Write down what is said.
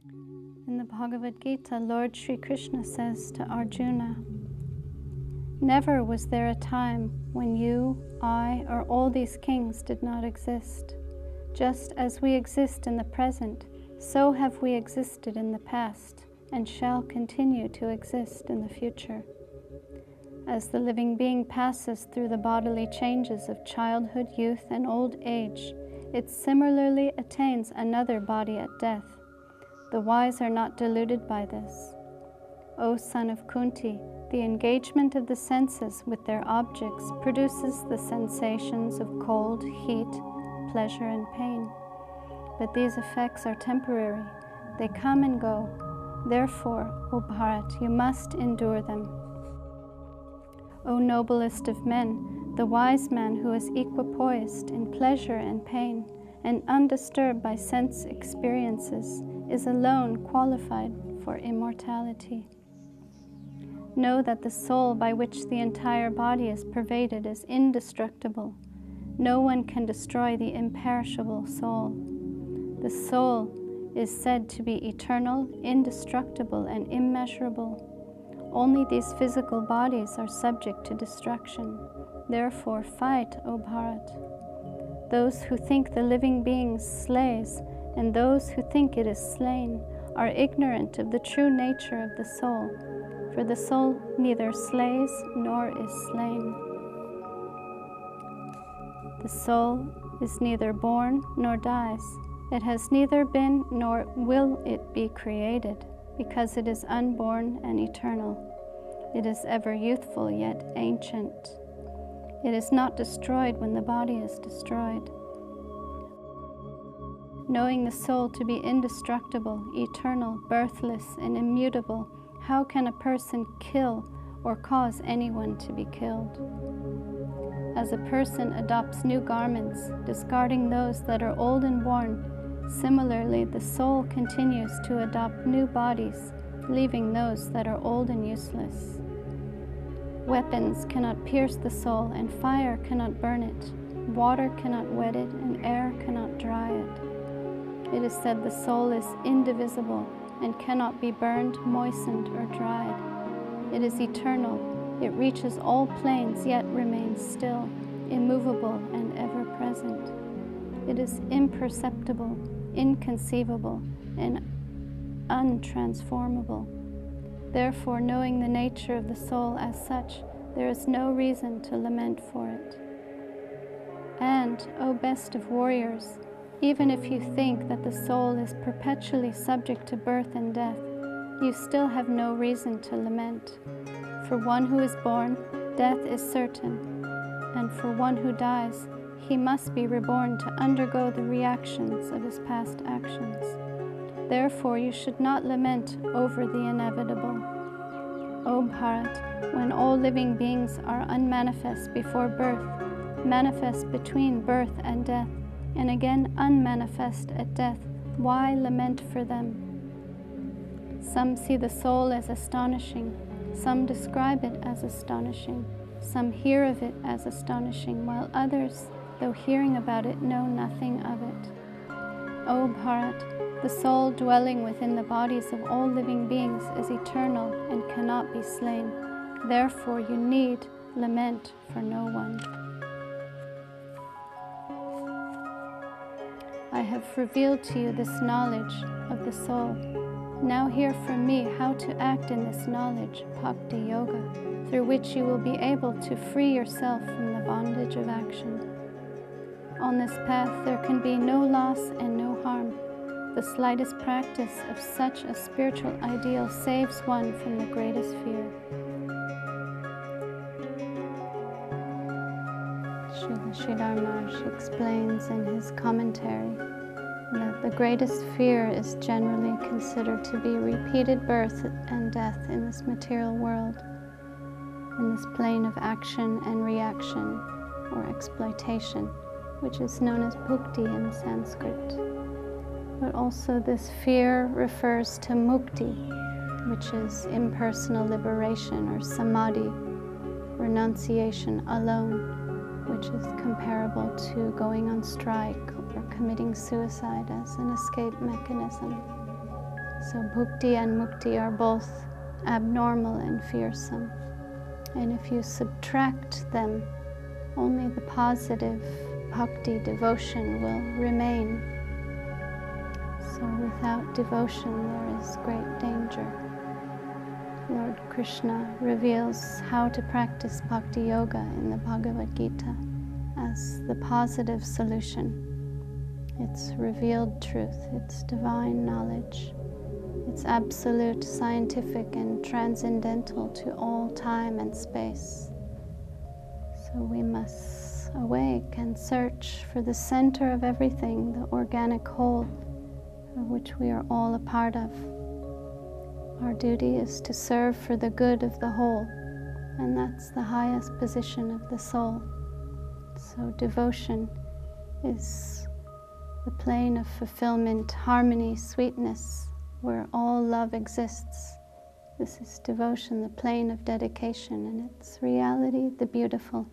In the Bhagavat Gita, Lord Sri Krishna says to Arjuna, "Never was there a time when you, I, or all these kings did not exist. Just as we exist in the present, so have we existed in the past and shall continue to exist in the future. As the living being passes through the bodily changes of childhood, youth, and old age, it similarly attains another body at death. The wise are not deluded by this. O son of Kunti, the engagement of the senses with their objects produces the sensations of cold, heat, pleasure, and pain. But these effects are temporary. They come and go. Therefore, O Bharat, you must endure them. O noblest of men, the wise man who is equipoised in pleasure and pain and undisturbed by sense experiences is alone qualified for immortality. Know that the soul by which the entire body is pervaded is indestructible. No one can destroy the imperishable soul. The soul is said to be eternal, indestructible, and immeasurable. Only these physical bodies are subject to destruction. Therefore, fight, O Bharat. Those who think the living being slays and those who think it is slain are ignorant of the true nature of the soul, for the soul neither slays nor is slain. The soul is neither born nor dies. It has neither been nor will it be created, because it is unborn and eternal. It is ever youthful yet ancient. It is not destroyed when the body is destroyed. Knowing the soul to be indestructible, eternal, birthless, and immutable, how can a person kill or cause anyone to be killed? As a person adopts new garments, discarding those that are old and worn, similarly the soul continues to adopt new bodies, leaving those that are old and useless. Weapons cannot pierce the soul, and fire cannot burn it. Water cannot wet it, and air cannot dry it. It is said the soul is indivisible and cannot be burned, moistened, or dried. It is eternal. It reaches all planes, yet remains still, immovable, and ever present. It is imperceptible, inconceivable, and untransformable. Therefore, knowing the nature of the soul as such, there is no reason to lament for it. And, O best of warriors, even if you think that the soul is perpetually subject to birth and death, you still have no reason to lament. For one who is born, death is certain, and for one who dies, he must be reborn to undergo the reactions of his past actions. Therefore, you should not lament over the inevitable. O Bharat, when all living beings are unmanifest before birth, manifest between birth and death, and again unmanifest at death, why lament for them? Some see the soul as astonishing, some describe it as astonishing, some hear of it as astonishing, while others, though hearing about it, know nothing of it. O Bharat, the soul dwelling within the bodies of all living beings is eternal and cannot be slain. Therefore, you need lament for no one. I have revealed to you this knowledge of the soul. Now hear from me how to act in this knowledge, Bhakti Yoga, through which you will be able to free yourself from the bondage of action. On this path there can be no loss and no harm. The slightest practice of such a spiritual ideal saves one from the greatest fear. Sridhar Maharaj explains in his commentary that the greatest fear is generally considered to be repeated birth and death in this material world, in this plane of action and reaction, or exploitation, which is known as bhakti in Sanskrit. But also this fear refers to mukti, which is impersonal liberation, or samadhi, renunciation alone, which is comparable to going on strike or committing suicide as an escape mechanism. So bhukti and mukti are both abnormal and fearsome. And if you subtract them, only the positive bhakti, devotion, will remain. So without devotion, there is great danger. Lord Krishna reveals how to practice bhakti yoga in the Bhagavad Gita as the positive solution. It's revealed truth, it's divine knowledge. It's absolute, scientific, and transcendental to all time and space. So we must awake and search for the center of everything, the organic whole, of which we are all a part of. Our duty is to serve for the good of the whole, and that's the highest position of the soul. So devotion is the plane of fulfillment, harmony, sweetness, where all love exists. This is devotion, the plane of dedication, and it's reality, the beautiful.